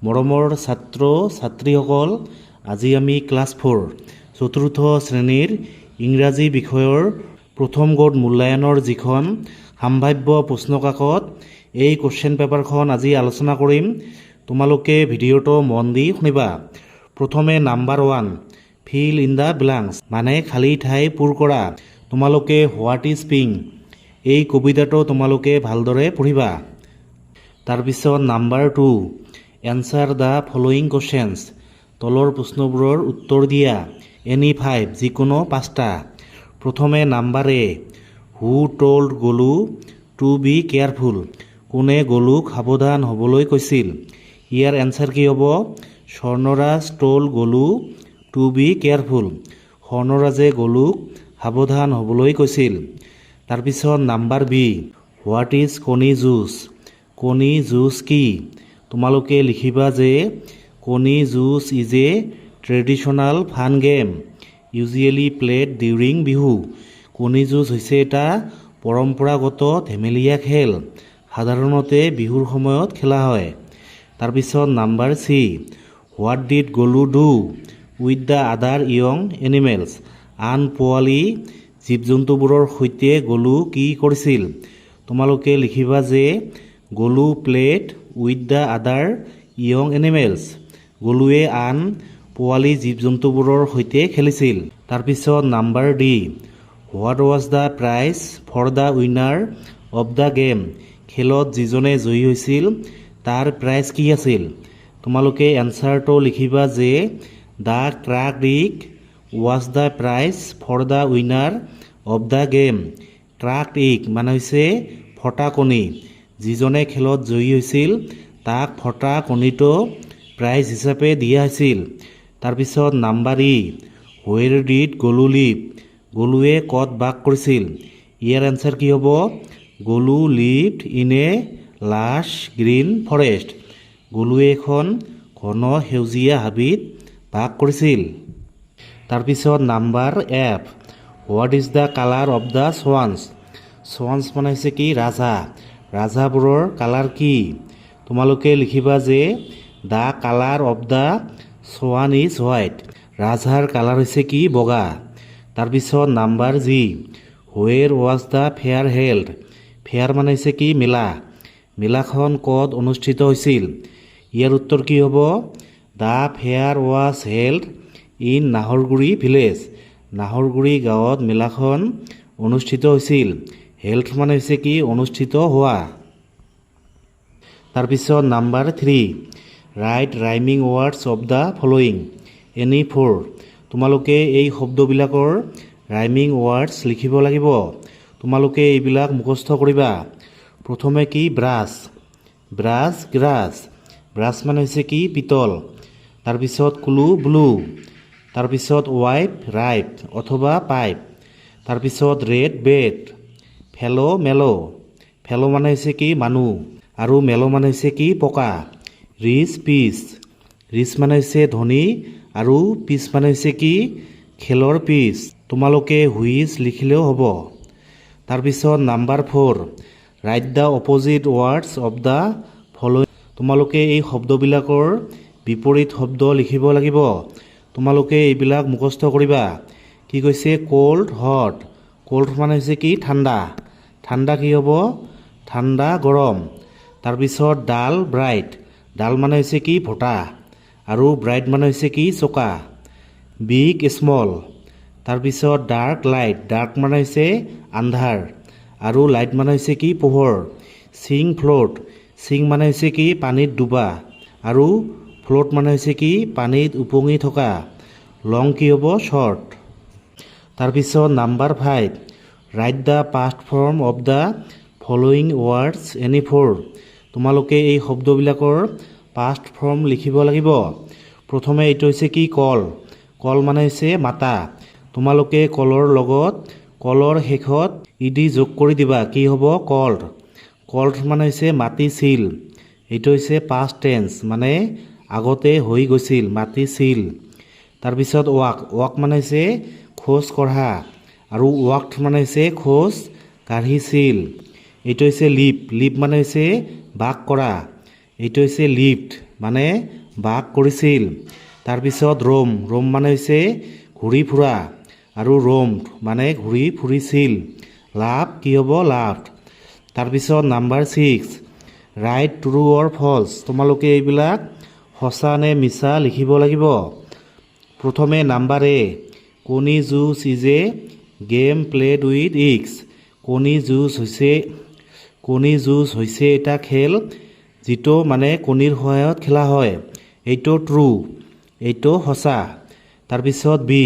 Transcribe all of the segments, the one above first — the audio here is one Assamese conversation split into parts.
মৰমৰ ছাত্ৰ ছাত্ৰীসকল, আজি আমি ক্লাছ 4 চতুৰ্থ শ্ৰেণীৰ ইংৰাজী বিষয়ৰ প্ৰথম গড় মূল্যায়নৰ যিখন সম্ভাৱ্য প্ৰশ্নকাকত এই কোৱেশ্চন পেপাৰখন আজি আলোচনা কৰিম। তোমালোকে ভিডিঅ'টো মন দি শুনিবা। প্ৰথমে number 1 fill in the blanks মানে খালী ঠাই পূৰ কৰা। তোমালোকে হোৱাট ইজ পিংক এই কবিতাটো তোমালোকে ভালদৰে পঢ়িবা। তাৰপিছত number 2 answer the following questions তলৰ প্ৰশ্নবোৰৰ উত্তৰ দিয়া। এনি 5 যিকোনো 5টা। প্ৰথমে number A who told Golu to be careful কোনে গলুক সাৱধান হ'বলৈ কৈছিল। ইয়াৰ এনচাৰ কি হ'ব? Swarnaraj told Golu to be careful স্বৰ্ণৰাজে গলুক সাৱধান হ'বলৈ কৈছিল। তাৰপিছত নাম্বাৰ বি হোৱাট ইজ কণী যুঁজ কণী যুঁজ কি? তোমালোকে লিখিবা যে কণী যুঁজ is A traditional fun game usually played during Bihu. কণী যুঁজ হৈছে এটা পৰম্পৰাগত ধেমেলীয়া খেল, সাধাৰণতে বিহুৰ সময়ত খেলা হয়। তাৰপিছত number C what did Golu do with the other young animals আন পোৱালি জীৱ জন্তুবোৰৰ সৈতে গলু কি কৰিছিল। তোমালোকে লিখিবা যে Golu played with the other young animals গলুৱে আন পোৱালি জীৱ জন্তুবোৰৰ সৈতে খেলিছিল। তাৰপিছত number D what was the prize for the winner of the game খেলত যিজনে জয়ী হৈছিল তাৰ প্ৰাইজ কি আছিল। তোমালোকে এনচাৰটো লিখিবা যে the crack rick was the prize for the winner of the game. Crack ইক মানে হৈছে ফটা কণী। যিজনে খেলত জয়ী হৈছিল তাক ফটা কণীটো প্ৰাইজ হিচাপে দিয়া হৈছিল। তাৰপিছত number E where did Golu live গলুৱে ক'ত বাস কৰিছিল। ইয়াৰ এনচাৰ কি হ'ব? Golu lived in a lush green forest গলুৱে এখন ঘন সেউজীয়া হাবিত বাস কৰিছিল। তাৰপিছত number F what is the colour of the swans swans মানে হৈছে কি? ৰাজাবোৰৰ কালাৰ কি? তোমালোকে লিখিবা যে the colour of the swan is white ৰাজহাঁহৰ কালাৰ হৈছে কি? বগা। তাৰপিছত number G where was the fair held fair মানে হৈছে কি? মেলা। মেলাখন ক'ত অনুষ্ঠিত হৈছিল। ইয়াৰ উত্তৰ কি হ'ব? The fair was held in Naharguri village Naharguri গাঁৱত মেলাখন অনুষ্ঠিত হৈছিল। হেল্ড মানে হৈছে কি? অনুষ্ঠিত হোৱা। তাৰপিছত number 3 right rhyming words of the following any 4 তোমালোকে এই শব্দবিলাকৰ ৰাইমিং ৱৰ্ডছ লিখিব লাগিব। তোমালোকে এইবিলাক মুখস্থ কৰিবা। প্ৰথমে কি? ব্ৰাছ ব্ৰাছ গ্ৰাছ ব্ৰাছ মানে হৈছে কি? পিতল। তাৰপিছত ক্লু ব্লু তাৰপিছত ৱাইপ ৰাইপ অথবা পাইপ। তাৰপিছত ৰেড বেড ফেলো মেলো ফেলো মানে হৈছে কি? মানুহ আৰু মেলো মানে হৈছে কি? পকা। ৰিচ পিচ ৰিচ মানে হৈছে ধনী আৰু পিচ মানে হৈছে কি? খেলৰ পিচ। তোমালোকে হুইচ লিখিলেও হ'ব। তাৰপিছত number 4 right the opposite words of the following তোমালোকে এই শব্দবিলাকৰ বিপৰীত শব্দ লিখিব লাগিব। তোমালোকে এইবিলাক মুখস্থ কৰিবা। কি কৈছে? ক'ল্ড হট ক'ল্ড মানে হৈছে কি? ঠাণ্ডা। ঠাণ্ডা কি হ'ব? ঠাণ্ডা গৰম। তাৰপিছত ডাল ব্ৰাইট ডাল মানে হৈছে কি? ভটা আৰু ব্ৰাইট মানে হৈছে কি? চোকা। বিগ স্মল তাৰপিছত ডাৰ্ক লাইট ডাৰ্ক মানে হৈছে আন্ধাৰ আৰু লাইট মানে হৈছে কি? পোহৰ। চিং ফ্লোট চিং মানে হৈছে কি? পানীত ডুবা আৰু ফ্লোট মানে হৈছে কি? পানীত উপঙি থকা। লং কি হ'ব? শ্বৰ্ট। তাৰপিছত number 5 write the past form of the following words any 4 তোমালোকে এই শব্দবিলাকৰ পাষ্ট ফৰ্ম লিখিব লাগিব। প্ৰথমে এইটো হৈছে কি? কল কল মানে হৈছে মাতা। তোমালোকে কলৰ লগত কলৰ শেষত ইডি যোগ কৰি দিবা। কি হ'ব? কল্ড কল্ড মানে হৈছে মাতিছিল। এইটো হৈছে পাষ্ট টেন্স মানে আগতে হৈ গৈছিল মাতিছিল। তাৰপিছত ৱাক ৱাক মানে হৈছে খোজ কঢ়া আৰু ৱাকড মানে হৈছে খোজ কাঢ়িছিল। এইটো হৈছে লিপ লিপ মানে হৈছে বাস কৰা। এইটো হৈছে লিফ্ট মানে বাস কৰিছিল। তাৰপিছত ৰোম মানে হৈছে ঘূৰি ফুৰা আৰু ৰোম মানে ঘূৰি ফুৰিছিল। লাভ কি হ'ব লাভ। তাৰপিছত নাম্বাৰ 6 ৰাইট ট্ৰু অৰ ফলছ। তোমালোকে এইবিলাক সঁচা নে মিছা লিখিব লাগিব। প্ৰথমে নাম্বাৰ এ কণী যুঁজ is a game played with eggs. কণী যুঁজ হৈছে এটা খেল যিটো মানে কণীৰ সহায়ত খেলা হয়। এইটো ট্ৰু, এইটো সঁচা। তাৰপিছত B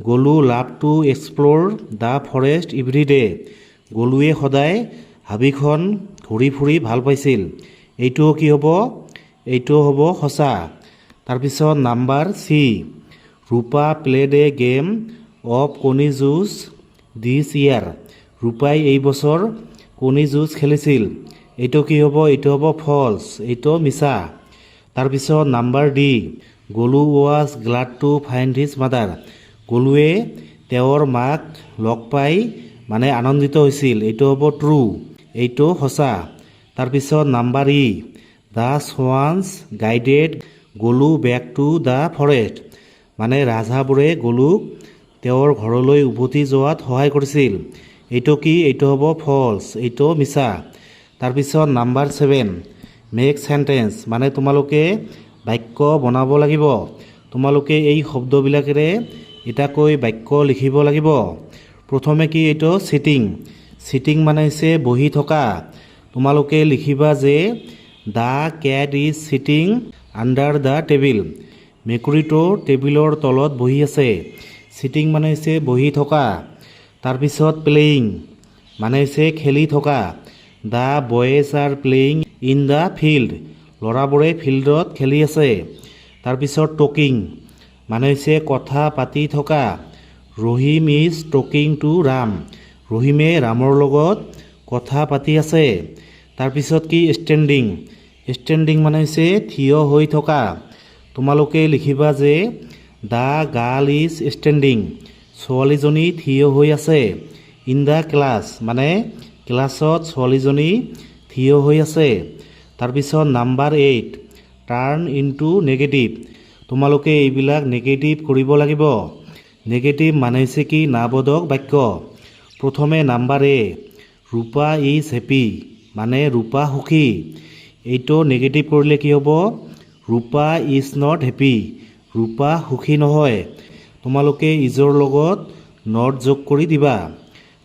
Golu love to explore the forest every day. গলুৱে সদায় হাবিখন ঘূৰি ফুৰি ভাল পাইছিল। এইটো কি হ'ব? এইটো হ'ব সঁচা। তাৰপিছত number C Rupa played a game of কণী যুঁজ দিছ ইয়াৰ। ৰূপাই এই বছৰ কণী যুঁজ খেলিছিল। এইটো কি হ'ব? এইটো হ'ব ফলছ, এইটো মিছা। তাৰপিছত number D Golu was glad to find his mother. গলুৱে তেওঁৰ মাক লগ পাই মানে আনন্দিত হৈছিল। এইটো হ'ব ট্ৰু, এইটো সঁচা। তাৰপিছত number E the swans guided Golu back to the forest. মানে ৰাজহাঁহবোৰে গলুক তেওঁৰ ঘৰলৈ উভতি যোৱাত সহায় কৰিছিল। এইটো কি? এইটো হ'ব ফলছ, এইটো মিছা। তাৰপিছত নাম্বাৰ 7 মেক চেণ্টেঞ্চ। মানে তোমালোকে বাক্য বনাব লাগিব। তোমালোকে এই শব্দবিলাকেৰে এটাকৈ বাক্য লিখিব লাগিব। প্ৰথমে কি? এইটো চিটিং মানে হৈছে বহি থকা। তোমালোকে লিখিবা যে the cat is sitting under the table. মেকুৰীটো টেবিলৰ তলত বহি আছে। চিটিং মানে হৈছে বহি থকা। তাৰপিছত প্লেয়িং মানে হৈছে খেলি থকা। The boys R playing in the field. ল'ৰাবোৰে ফিল্ডত খেলি আছে। তাৰপিছত টকিং মানে হৈছে কথা পাতি থকা। Rahim is talking to Ram. ৰহিমে ৰামৰ লগত কথা পাতি আছে। তাৰপিছত কি? ষ্টেণ্ডিং মানে হৈছে থিয় হৈ থকা। তোমালোকে লিখিবা যে দ্য গাৰ্ল ইজ ষ্টেণ্ডিং। ছোৱালীজনী থিয় হৈ আছে। ইন দ্য ক্লাছ মানে ক্লাছত ছোৱালীজনী থিয় হৈ আছে। তাৰপিছত নাম্বাৰ 8 টাৰ্ণ ইনটু নেগেটিভ। তোমালোকে এইবিলাক নেগেটিভ কৰিব লাগিব। নেগেটিভ মানে হৈছে কি? নাবোধক বাক্য। প্ৰথমে number A Rupa is happy মানে ৰূপা সুখী। এইটো নেগেটিভ কৰিলে কি হ'ব? ৰূপা ইজ নট হেপী। ৰূপা সুখী নহয়। তোমালোকে ইজৰ লগত নট যোগ কৰি দিবা।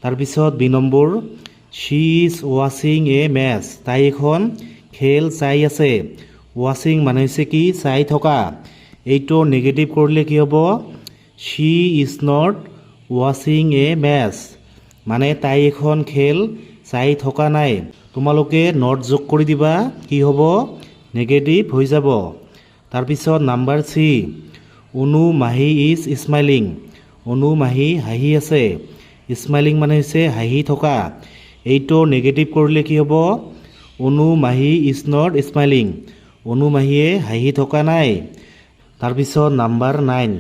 তাৰপিছত বি নম্বৰ শ্বি ইজ ৱাচিং এ মেচ। তাই এখন খেল চাই আছে। ৱাচিং মানে হৈছে কি? চাই থকা। এইটো নেগেটিভ কৰিলে কি হ'ব? শ্বি ইজ নট ৱাচিং এ মেচ মানে তাই এখন খেল চাই থকা নাই। তোমালোকে নট যোগ কৰি দিবা। কি হ'ব? নেগেটিভ হৈ যাব। তাৰপিছত নাম্বাৰ চি অনু মাহী ইজ স্মাইলিং। অনু মাহী হাঁহি আছে। স্মাইলিং মানে হৈছে হাঁহি থকা। এইটো নেগেটিভ কৰিলে কি হ'ব? অনু মাহী ইজ নট স্মাইলিং। অনু মাহীয়ে হাঁহি থকা নাই। তাৰপিছত number 9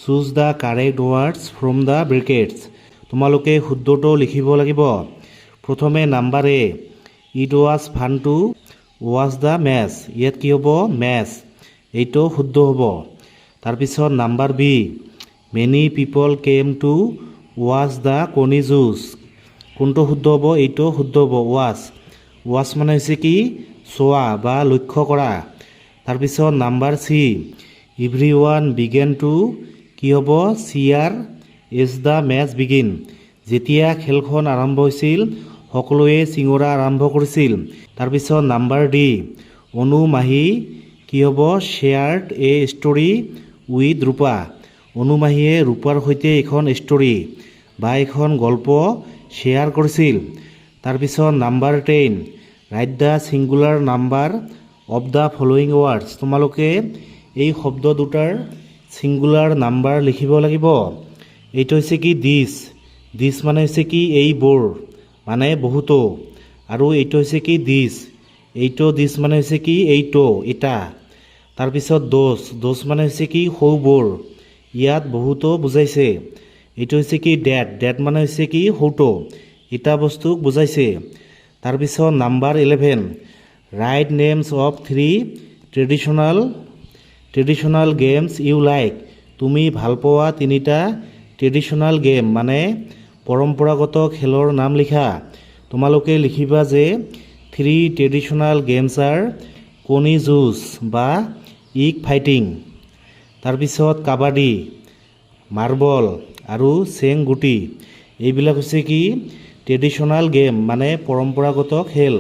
choose the correct words from the brackets. তোমালোকে শুদ্ধটো লিখিব লাগিব। প্ৰথমে number A it was fun to watch the match. ইয়াত কি হ'ব? মেচ, এইটো শুদ্ধ হ'ব। তাৰপিছত number B many people came to watch the কণী যুঁজ। কোনটো শুদ্ধ হ'ব? এইটো শুদ্ধ হ'ব। ৱাচ মানে হৈছে কি? চোৱা বা লক্ষ্য কৰা। তাৰপিছত number C every one began to কি হ'ব? Cheer as the match begin. যেতিয়া খেলখন আৰম্ভ হৈছিল সকলোৱে চিঞৰা আৰম্ভ কৰিছিল। তাৰপিছত নাম্বাৰ ডি অনু মাহী কি হ'ব? শ্বেয়াৰ্ড এ ষ্টৰী উইথ ৰূপা। অনু মাহীয়ে ৰূপাৰ সৈতে এখন ষ্টৰী বা এখন গল্প শ্বেয়াৰ কৰিছিল। তাৰপিছত number 10 right the singular number of the following words. তোমালোকে এই শব্দ দুটাৰ ছিংগুলাৰ নাম্বাৰ লিখিব লাগিব। এইটো হৈছে কি? দিছ মানে হৈছে কি? এইবোৰ মানে বহুতো। আৰু এইটো হৈছে কি? দিছ মানে হৈছে কি? এইটো এটা। তাৰপিছত দোজ মানে হৈছে কি? সৌবোৰ। ইয়াত বহুতো বুজাইছে। এইটো হৈছে কি? ডেট মানে হৈছে কি? সৌটো এটা বস্তুক বুজাইছে। তাৰপিছত number 11 write names of 3 traditional games you like. তুমি ভাল পোৱা তিনিটা ট্ৰেডিশ্যনেল গেম মানে পৰম্পৰাগত খেলৰ নাম লিখা। তোমালোকে লিখিবা যে 3 ট্ৰেডিশ্যনেল গেমছ আৰ কণী যুঁজ বা ইগ ফাইটিং। তাৰপিছত কাবাডী, মাৰ্বল আৰু চেংগুটি এইবিলাক হৈছে কি ট্ৰেডিশ্যনেল গেম মানে পৰম্পৰাগত খেল।